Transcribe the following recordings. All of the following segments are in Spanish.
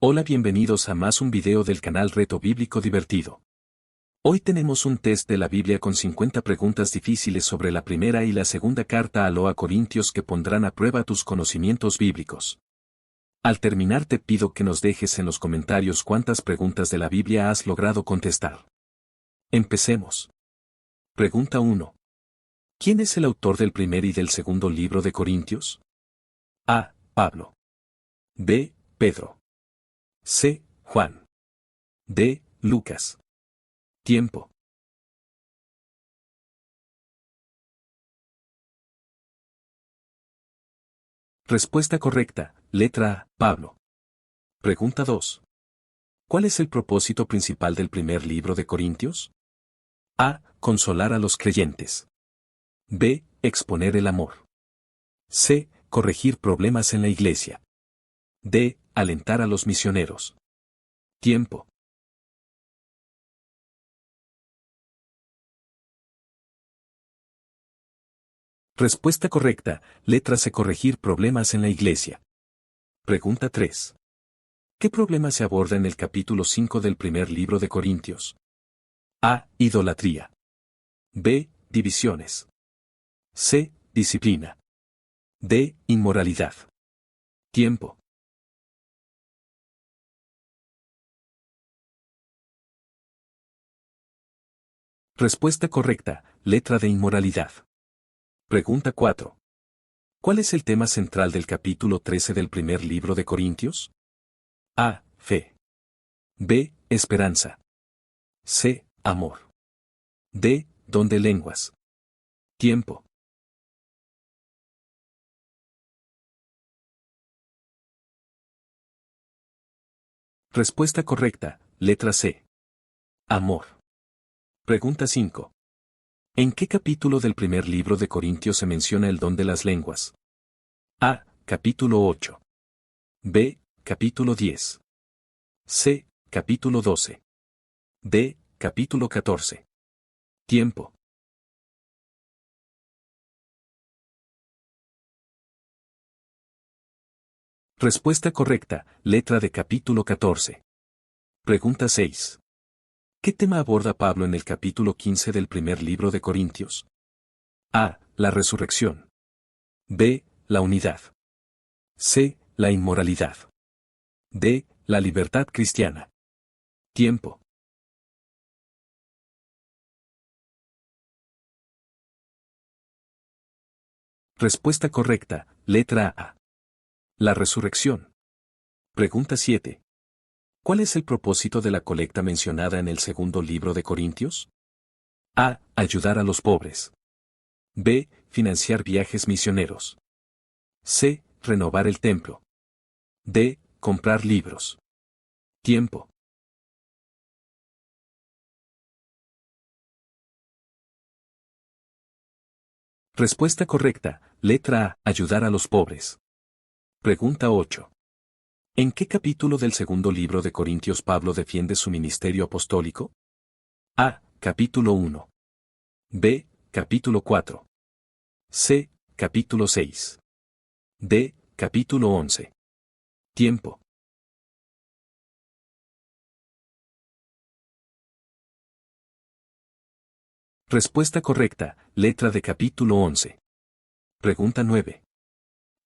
Hola, bienvenidos a más un video del canal Reto Bíblico Divertido. Hoy tenemos un test de la Biblia con 50 preguntas difíciles sobre la primera y la segunda carta a Corintios que pondrán a prueba tus conocimientos bíblicos. Al terminar te pido que nos dejes en los comentarios cuántas preguntas de la Biblia has logrado contestar. Empecemos. Pregunta 1. ¿Quién es el autor del primer y del segundo libro de Corintios? A. Pablo. B. Pedro. C. Juan. D. Lucas. Tiempo. Respuesta correcta, letra A, Pablo. Pregunta 2. ¿Cuál es el propósito principal del primer libro de Corintios? A. Consolar a los creyentes. B. Exponer el amor. C. Corregir problemas en la iglesia. D. Alentar a los misioneros. Tiempo. Respuesta correcta, letra C. Corregir problemas en la iglesia. Pregunta 3. ¿Qué problema se aborda en el capítulo 5 del primer libro de Corintios? A. Idolatría. B. Divisiones. C. Disciplina. D. Inmoralidad. Tiempo. Respuesta correcta, letra de inmoralidad. Pregunta 4. ¿Cuál es el tema central del capítulo 13 del primer libro de Corintios? A. Fe. B. Esperanza. C. Amor. D. Don de lenguas. Tiempo. Respuesta correcta, letra C. Amor. Pregunta 5. ¿En qué capítulo del primer libro de Corintios se menciona el don de las lenguas? A. Capítulo 8. B. Capítulo 10. C. Capítulo 12. D. Capítulo 14. Tiempo. Respuesta correcta, letra de capítulo 14. Pregunta 6. ¿Qué tema aborda Pablo en el capítulo 15 del primer libro de Corintios? A. La resurrección. B. La unidad. C. La inmoralidad. D. La libertad cristiana. Tiempo. Respuesta correcta, letra A. La resurrección. Pregunta 7. ¿Cuál es el propósito de la colecta mencionada en el segundo libro de Corintios? A. Ayudar a los pobres. B. Financiar viajes misioneros. C. Renovar el templo. D. Comprar libros. Tiempo. Respuesta correcta, letra A. Ayudar a los pobres. Pregunta 8. ¿En qué capítulo del segundo libro de Corintios Pablo defiende su ministerio apostólico? A. Capítulo 1. B. Capítulo 4. C. Capítulo 6. D. Capítulo 11. Tiempo. Respuesta correcta, letra de capítulo 11. Pregunta 9.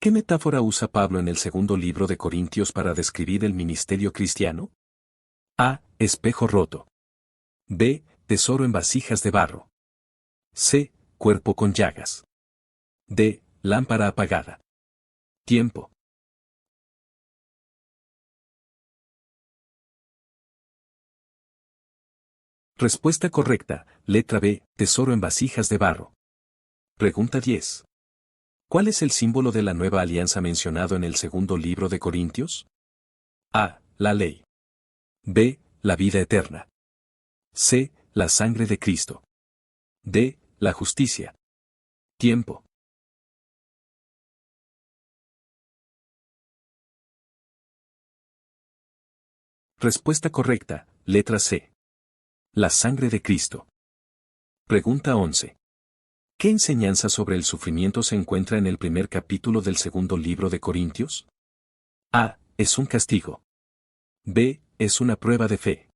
¿Qué metáfora usa Pablo en el segundo libro de Corintios para describir el ministerio cristiano? A. Espejo roto. B. Tesoro en vasijas de barro. C. Cuerpo con llagas. D. Lámpara apagada. Tiempo. Respuesta correcta, letra B. Tesoro en vasijas de barro. Pregunta 10. ¿Cuál es el símbolo de la nueva alianza mencionado en el segundo libro de Corintios? A. La ley. B. La vida eterna. C. La sangre de Cristo. D. La justicia. Tiempo. Respuesta correcta, letra C. La sangre de Cristo. Pregunta 11. ¿Qué enseñanza sobre el sufrimiento se encuentra en el primer capítulo del segundo libro de Corintios? A. Es un castigo. B. Es una prueba de fe.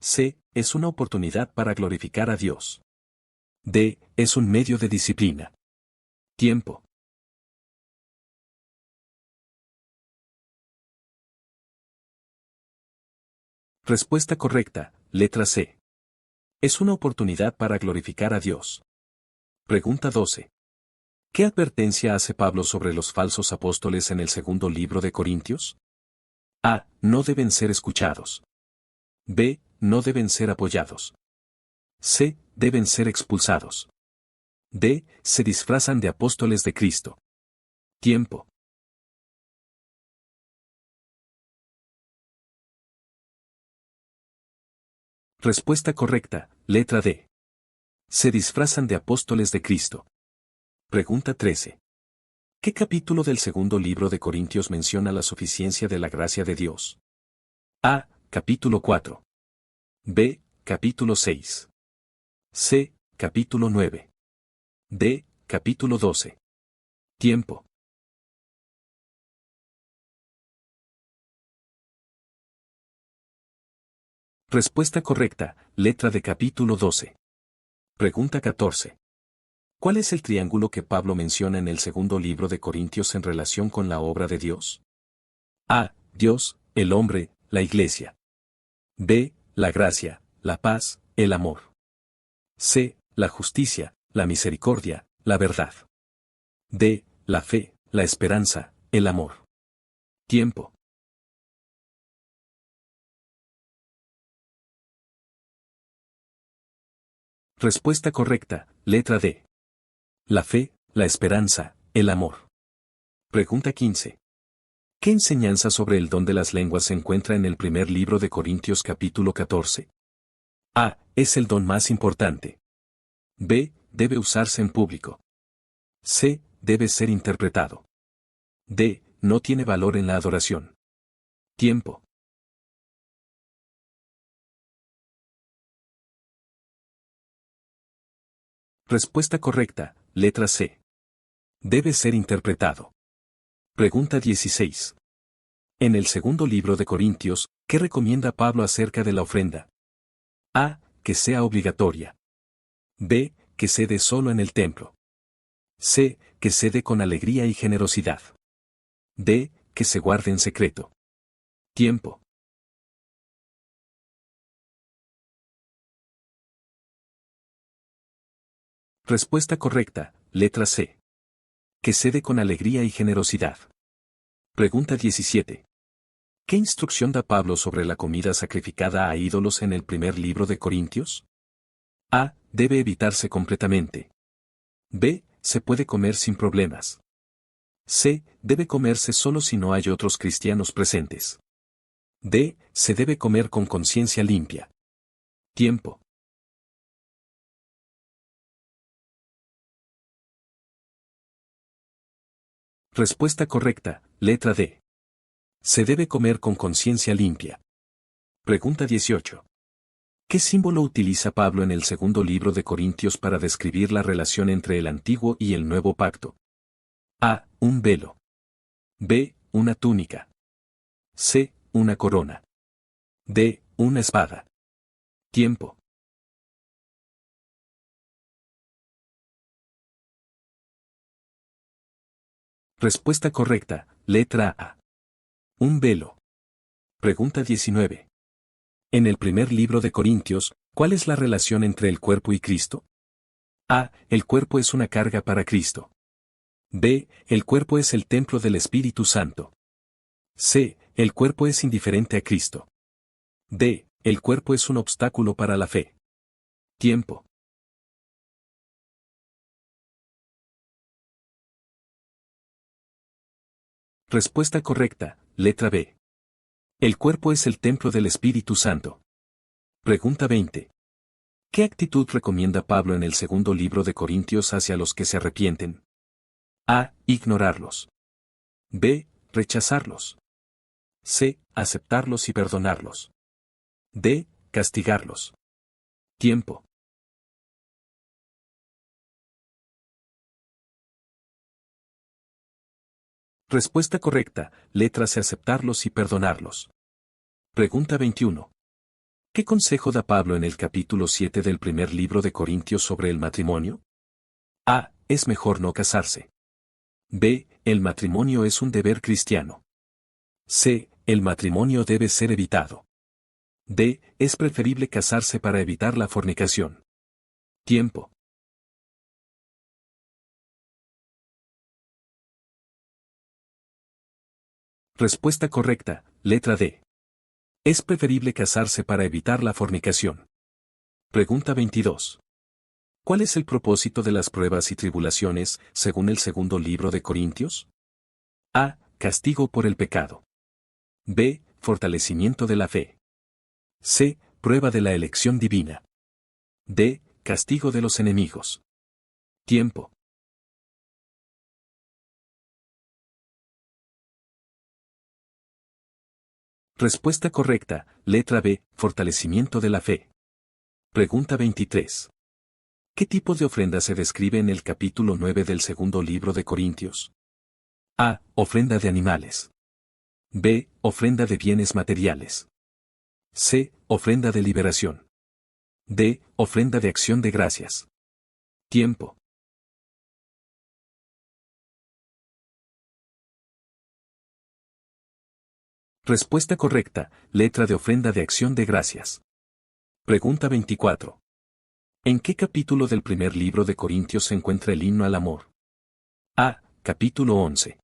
C. Es una oportunidad para glorificar a Dios. D. Es un medio de disciplina. Tiempo. Respuesta correcta, letra C. Es una oportunidad para glorificar a Dios. Pregunta 12. ¿Qué advertencia hace Pablo sobre los falsos apóstoles en el segundo libro de Corintios? A. No deben ser escuchados. B. No deben ser apoyados. C. Deben ser expulsados. D. Se disfrazan de apóstoles de Cristo. Tiempo. Respuesta correcta, letra D. Se disfrazan de apóstoles de Cristo. Pregunta 13. ¿Qué capítulo del segundo libro de Corintios menciona la suficiencia de la gracia de Dios? A. Capítulo 4. B. Capítulo 6. C. Capítulo 9. D. Capítulo 12. Tiempo. Respuesta correcta, letra de capítulo 12. Pregunta 14. ¿Cuál es el triángulo que Pablo menciona en el segundo libro de Corintios en relación con la obra de Dios? A. Dios, el hombre, la iglesia. B. La gracia, la paz, el amor. C. La justicia, la misericordia, la verdad. D. La fe, la esperanza, el amor. Tiempo. Respuesta correcta, letra D. La fe, la esperanza, el amor. Pregunta 15. ¿Qué enseñanza sobre el don de las lenguas se encuentra en el primer libro de Corintios capítulo 14? A. Es el don más importante. B. Debe usarse en público. C. Debe ser interpretado. D. No tiene valor en la adoración. Tiempo. Respuesta correcta, letra C. Debe ser interpretado. Pregunta 16. En el segundo libro de Corintios, ¿qué recomienda Pablo acerca de la ofrenda? A. Que sea obligatoria. B. Que se dé solo en el templo. C. Que se dé con alegría y generosidad. D. Que se guarde en secreto. Tiempo. Respuesta correcta, letra C. Que se dé con alegría y generosidad. Pregunta 17. ¿Qué instrucción da Pablo sobre la comida sacrificada a ídolos en el primer libro de Corintios? A. Debe evitarse completamente. B. Se puede comer sin problemas. C. Debe comerse solo si no hay otros cristianos presentes. D. Se debe comer con conciencia limpia. Tiempo. Respuesta correcta, letra D. Se debe comer con conciencia limpia. Pregunta 18. ¿Qué símbolo utiliza Pablo en el segundo libro de Corintios para describir la relación entre el antiguo y el nuevo pacto? A. Un velo. B. Una túnica. C. Una corona. D. Una espada. Tiempo. Respuesta correcta, letra A. Un velo. Pregunta 19. En el primer libro de Corintios, ¿cuál es la relación entre el cuerpo y Cristo? A. El cuerpo es una carga para Cristo. B. El cuerpo es el templo del Espíritu Santo. C. El cuerpo es indiferente a Cristo. D. El cuerpo es un obstáculo para la fe. Tiempo. Respuesta correcta, letra B. El cuerpo es el templo del Espíritu Santo. Pregunta 20. ¿Qué actitud recomienda Pablo en el segundo libro de Corintios hacia los que se arrepienten? A. Ignorarlos. B. Rechazarlos. C. Aceptarlos y perdonarlos. D. Castigarlos. Tiempo. Respuesta correcta, letra C. Aceptarlos y perdonarlos. Pregunta 21. ¿Qué consejo da Pablo en el capítulo 7 del primer libro de Corintios sobre el matrimonio? A. Es mejor no casarse. B. El matrimonio es un deber cristiano. C. El matrimonio debe ser evitado. D. Es preferible casarse para evitar la fornicación. Tiempo. Respuesta correcta, letra D. Es preferible casarse para evitar la fornicación. Pregunta 22. ¿Cuál es el propósito de las pruebas y tribulaciones, según el segundo libro de Corintios? A. Castigo por el pecado. B. Fortalecimiento de la fe. C. Prueba de la elección divina. D. Castigo de los enemigos. Tiempo. Respuesta correcta, letra B. Fortalecimiento de la fe. Pregunta 23. ¿Qué tipo de ofrenda se describe en el capítulo 9 del segundo libro de Corintios? A. Ofrenda de animales. B. Ofrenda de bienes materiales. C. Ofrenda de liberación. D. Ofrenda de acción de gracias. Tiempo. Respuesta correcta, letra de ofrenda de acción de gracias. Pregunta 24. ¿En qué capítulo del primer libro de Corintios se encuentra el himno al amor? A. Capítulo 11.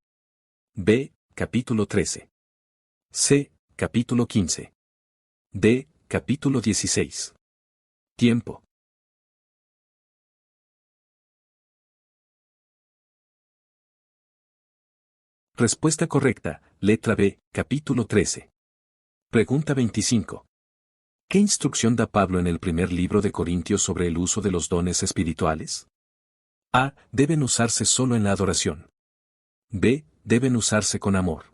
B. Capítulo 13. C. Capítulo 15. D. Capítulo 16. Tiempo. Respuesta correcta, letra B, capítulo 13. Pregunta 25. ¿Qué instrucción da Pablo en el primer libro de Corintios sobre el uso de los dones espirituales? A. Deben usarse solo en la adoración. B. Deben usarse con amor.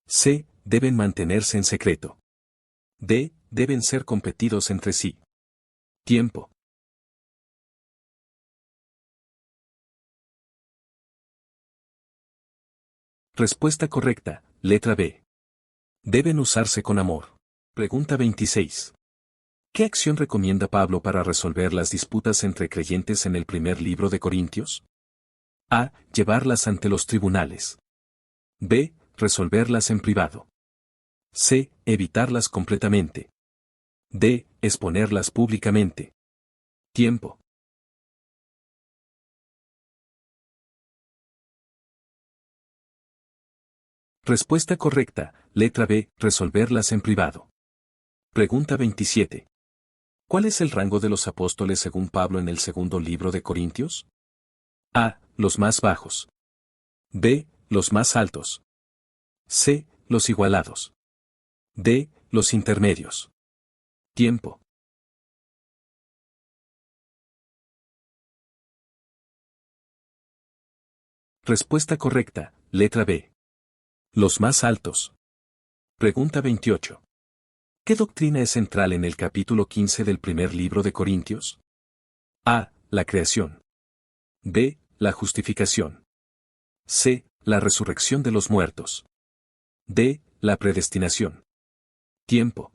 C. Deben mantenerse en secreto. D. Deben ser competidos entre sí. Tiempo. Respuesta correcta, letra B. Deben usarse con amor. Pregunta 26. ¿Qué acción recomienda Pablo para resolver las disputas entre creyentes en el primer libro de Corintios? A. Llevarlas ante los tribunales. B. Resolverlas en privado. C. Evitarlas completamente. D. Exponerlas públicamente. Tiempo. Respuesta correcta, letra B. Resolverlas en privado. Pregunta 27. ¿Cuál es el rango de los apóstoles según Pablo en el segundo libro de Corintios? A. Los más bajos. B. Los más altos. C. Los igualados. D. Los intermedios. Tiempo. Respuesta correcta, letra B. Los más altos. Pregunta 28. ¿Qué doctrina es central en el capítulo 15 del primer libro de Corintios? A. La creación. B. La justificación. C. La resurrección de los muertos. D. La predestinación. Tiempo.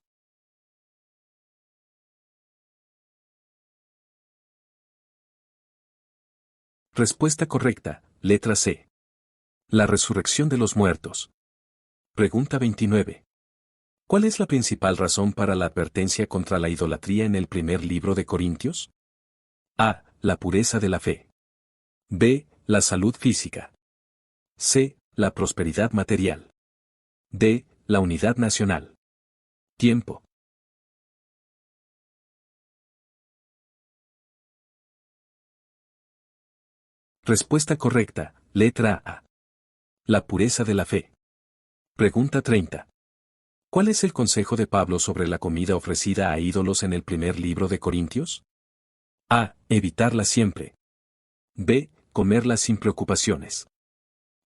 Respuesta correcta, letra C. La resurrección de los muertos. Pregunta 29. ¿Cuál es la principal razón para la advertencia contra la idolatría en el primer libro de Corintios? A. La pureza de la fe. B. La salud física. C. La prosperidad material. D. La unidad nacional. Tiempo. Respuesta correcta, letra A. La pureza de la fe. Pregunta 30. ¿Cuál es el consejo de Pablo sobre la comida ofrecida a ídolos en el primer libro de Corintios? A. Evitarla siempre. B. Comerla sin preocupaciones.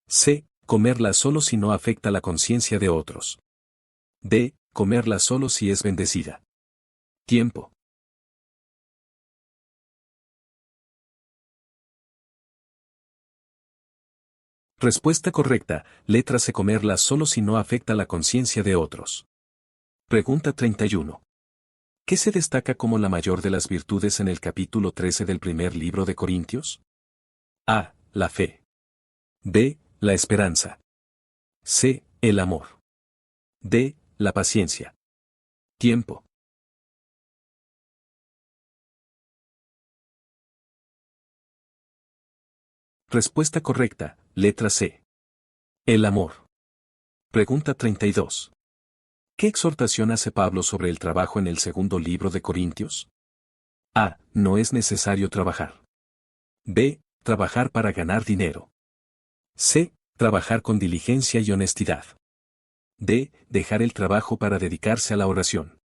C. Comerla solo si no afecta la conciencia de otros. D. Comerla solo si es bendecida. Tiempo. Respuesta correcta, letra C. Comerla solo si no afecta la conciencia de otros. Pregunta 31. ¿Qué se destaca como la mayor de las virtudes en el capítulo 13 del primer libro de Corintios? A. La fe. B. La esperanza. C. El amor. D. La paciencia. Tiempo. Respuesta correcta, letra C. El amor. Pregunta 32. ¿Qué exhortación hace Pablo sobre el trabajo en el segundo libro de Corintios? A. No es necesario trabajar. B. Trabajar para ganar dinero. C. Trabajar con diligencia y honestidad. D. Dejar el trabajo para dedicarse a la oración.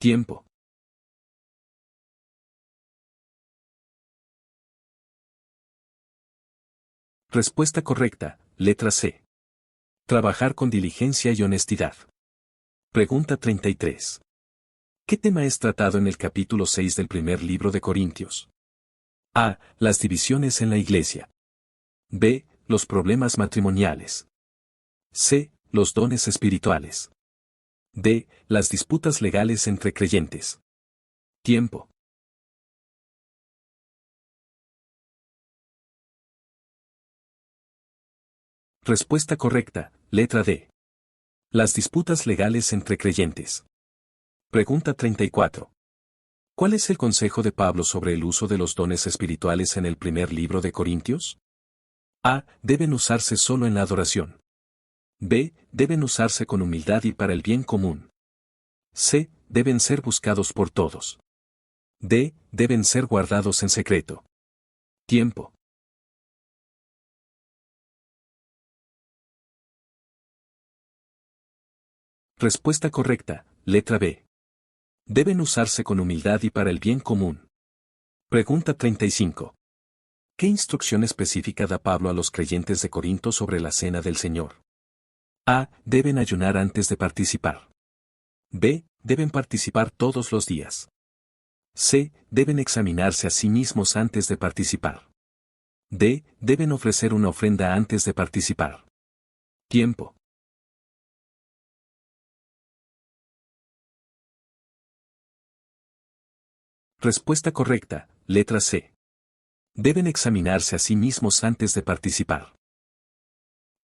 Tiempo. Respuesta correcta, letra C. Trabajar con diligencia y honestidad. Pregunta 33. ¿Qué tema es tratado en el capítulo 6 del primer libro de Corintios? A. Las divisiones en la iglesia. B. Los problemas matrimoniales. C. Los dones espirituales. D. Las disputas legales entre creyentes. Tiempo. Respuesta correcta, letra D. Las disputas legales entre creyentes. Pregunta 34. ¿Cuál es el consejo de Pablo sobre el uso de los dones espirituales en el primer libro de Corintios? A. Deben usarse solo en la adoración. B. Deben usarse con humildad y para el bien común. C. Deben ser buscados por todos. D. Deben ser guardados en secreto. Tiempo. Respuesta correcta, letra B. Deben usarse con humildad y para el bien común. Pregunta 35. ¿Qué instrucción específica da Pablo a los creyentes de Corinto sobre la cena del Señor? A. Deben ayunar antes de participar. B. Deben participar todos los días. C. Deben examinarse a sí mismos antes de participar. D. Deben ofrecer una ofrenda antes de participar. Tiempo. Respuesta correcta, letra C. Deben examinarse a sí mismos antes de participar.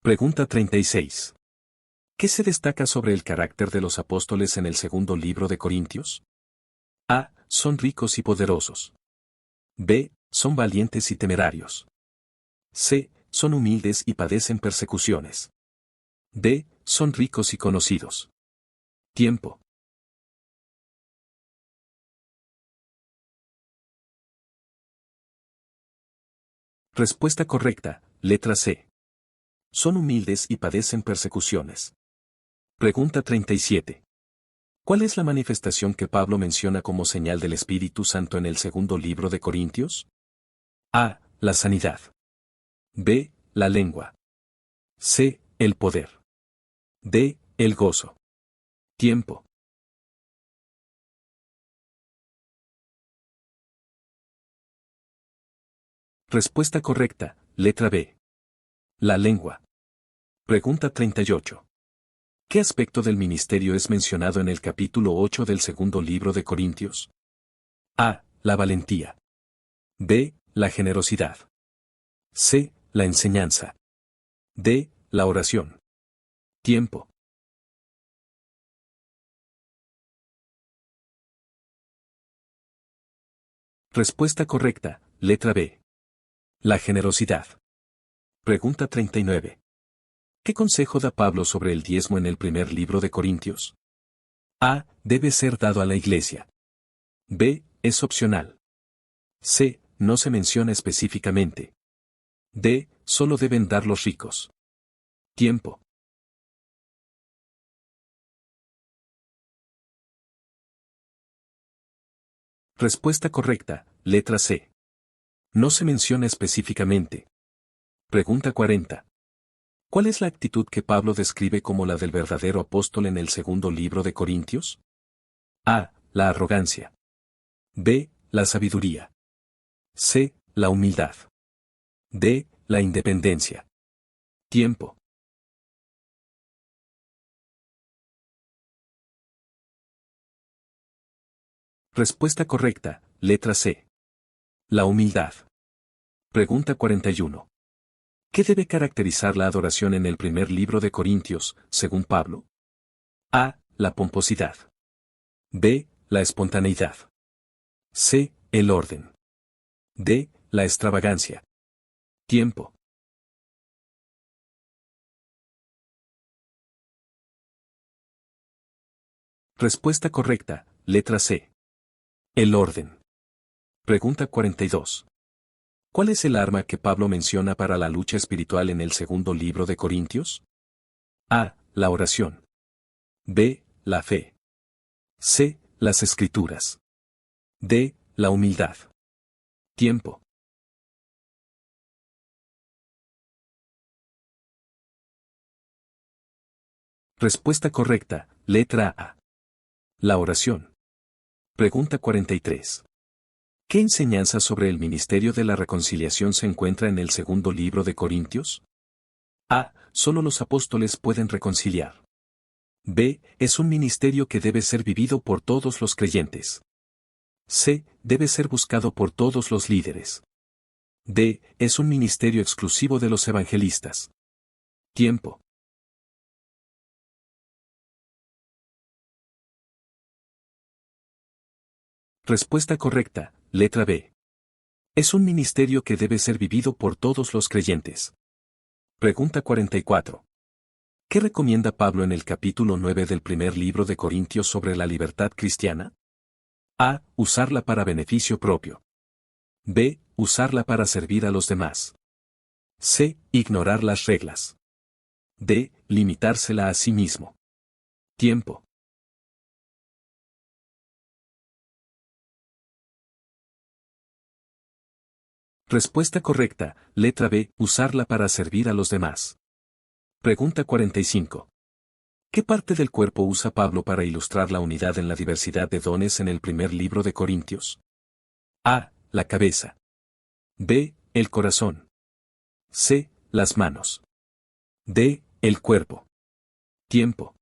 Pregunta 36. ¿Qué se destaca sobre el carácter de los apóstoles en el segundo libro de Corintios? A. Son ricos y poderosos. B. Son valientes y temerarios. C. Son humildes y padecen persecuciones. D. Son ricos y conocidos. Tiempo. Respuesta correcta, letra C. Son humildes y padecen persecuciones. Pregunta 37. ¿Cuál es la manifestación que Pablo menciona como señal del Espíritu Santo en el segundo libro de Corintios? A. La sanidad. B. La lengua. C. El poder. D. El gozo. Tiempo. Respuesta correcta, letra B. La lengua. Pregunta 38. ¿Qué aspecto del ministerio es mencionado en el capítulo 8 del segundo libro de Corintios? A. La valentía. B. La generosidad. C. La enseñanza. D. La oración. Tiempo. Respuesta correcta, letra B. La generosidad. Pregunta 39. ¿Qué consejo da Pablo sobre el diezmo en el primer libro de Corintios? A. Debe ser dado a la iglesia. B. Es opcional. C. No se menciona específicamente. D. Solo deben dar los ricos. Tiempo. Respuesta correcta, letra C. No se menciona específicamente. Pregunta 40. ¿Cuál es la actitud que Pablo describe como la del verdadero apóstol en el segundo libro de Corintios? A. La arrogancia. B. La sabiduría. C. La humildad. D. La independencia. Tiempo. Respuesta correcta, letra C. La humildad. Pregunta 41. ¿Qué debe caracterizar la adoración en el primer libro de Corintios, según Pablo? A. La pomposidad. B. La espontaneidad. C. El orden. D. La extravagancia. Tiempo. Respuesta correcta, letra C. El orden. Pregunta 42. ¿Cuál es el arma que Pablo menciona para la lucha espiritual en el segundo libro de Corintios? A. La oración. B. La fe. C. Las escrituras. D. La humildad. Tiempo. Respuesta correcta, letra A. La oración. Pregunta 43. ¿Qué enseñanza sobre el ministerio de la reconciliación se encuentra en el segundo libro de Corintios? A. Solo los apóstoles pueden reconciliar. B. Es un ministerio que debe ser vivido por todos los creyentes. C. Debe ser buscado por todos los líderes. D. Es un ministerio exclusivo de los evangelistas. Tiempo. Respuesta correcta, letra B. Es un ministerio que debe ser vivido por todos los creyentes. Pregunta 44. ¿Qué recomienda Pablo en el capítulo 9 del primer libro de Corintios sobre la libertad cristiana? A. Usarla para beneficio propio. B. Usarla para servir a los demás. C. Ignorar las reglas. D. Limitársela a sí mismo. Tiempo. Respuesta correcta, letra B. Usarla para servir a los demás. Pregunta 45. ¿Qué parte del cuerpo usa Pablo para ilustrar la unidad en la diversidad de dones en el primer libro de Corintios? A. La cabeza. B. El corazón. C. Las manos. D. El cuerpo. Tiempo.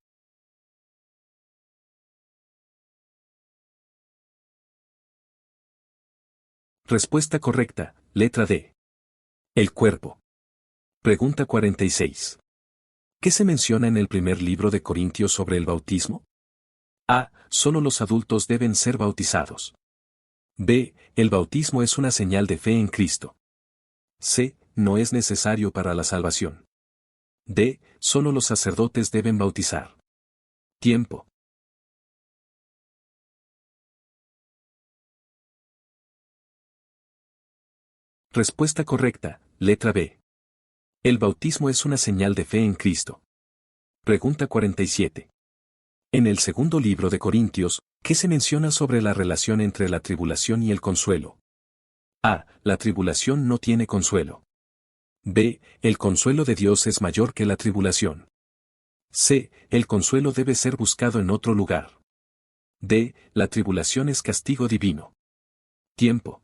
Respuesta correcta, letra D. El cuerpo. Pregunta 46. ¿Qué se menciona en el primer libro de Corintios sobre el bautismo? A. Solo los adultos deben ser bautizados. B. El bautismo es una señal de fe en Cristo. C. No es necesario para la salvación. D. Solo los sacerdotes deben bautizar. Tiempo. Respuesta correcta, letra B. El bautismo es una señal de fe en Cristo. Pregunta 47. En el segundo libro de Corintios, ¿qué se menciona sobre la relación entre la tribulación y el consuelo? A. La tribulación no tiene consuelo. B. El consuelo de Dios es mayor que la tribulación. C. El consuelo debe ser buscado en otro lugar. D. La tribulación es castigo divino. Tiempo.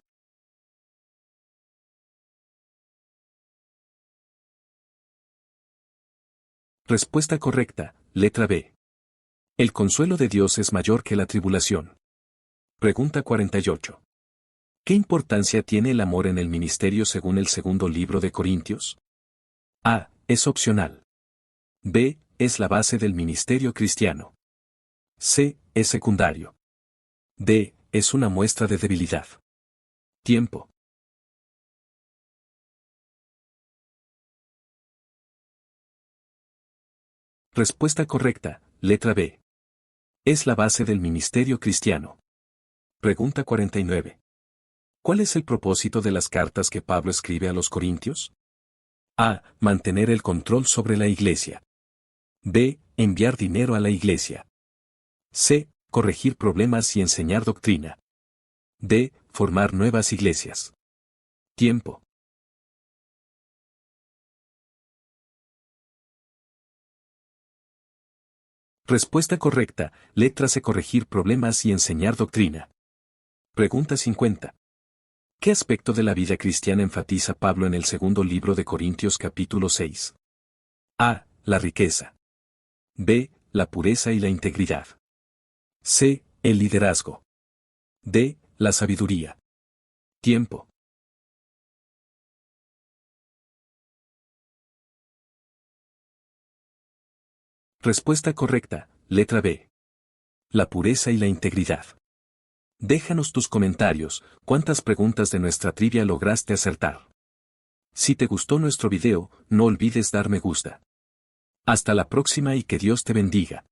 Respuesta correcta, letra B. El consuelo de Dios es mayor que la tribulación. Pregunta 48. ¿Qué importancia tiene el amor en el ministerio según el segundo libro de Corintios? A. Es opcional. B. Es la base del ministerio cristiano. C. Es secundario. D. Es una muestra de debilidad. Tiempo. Respuesta correcta, letra B. Es la base del ministerio cristiano. Pregunta 49. ¿Cuál es el propósito de las cartas que Pablo escribe a los Corintios? A. Mantener el control sobre la iglesia. B. Enviar dinero a la iglesia. C. Corregir problemas y enseñar doctrina. D. Formar nuevas iglesias. Tiempo. Respuesta correcta, letra C. Corregir problemas y enseñar doctrina. Pregunta 50. ¿Qué aspecto de la vida cristiana enfatiza Pablo en el segundo libro de Corintios capítulo 6? A. La riqueza. B. La pureza y la integridad. C. El liderazgo. D. La sabiduría. Tiempo. Respuesta correcta, letra B. La pureza y la integridad. Déjanos tus comentarios, ¿cuántas preguntas de nuestra trivia lograste acertar? Si te gustó nuestro video, no olvides dar me gusta. Hasta la próxima y que Dios te bendiga.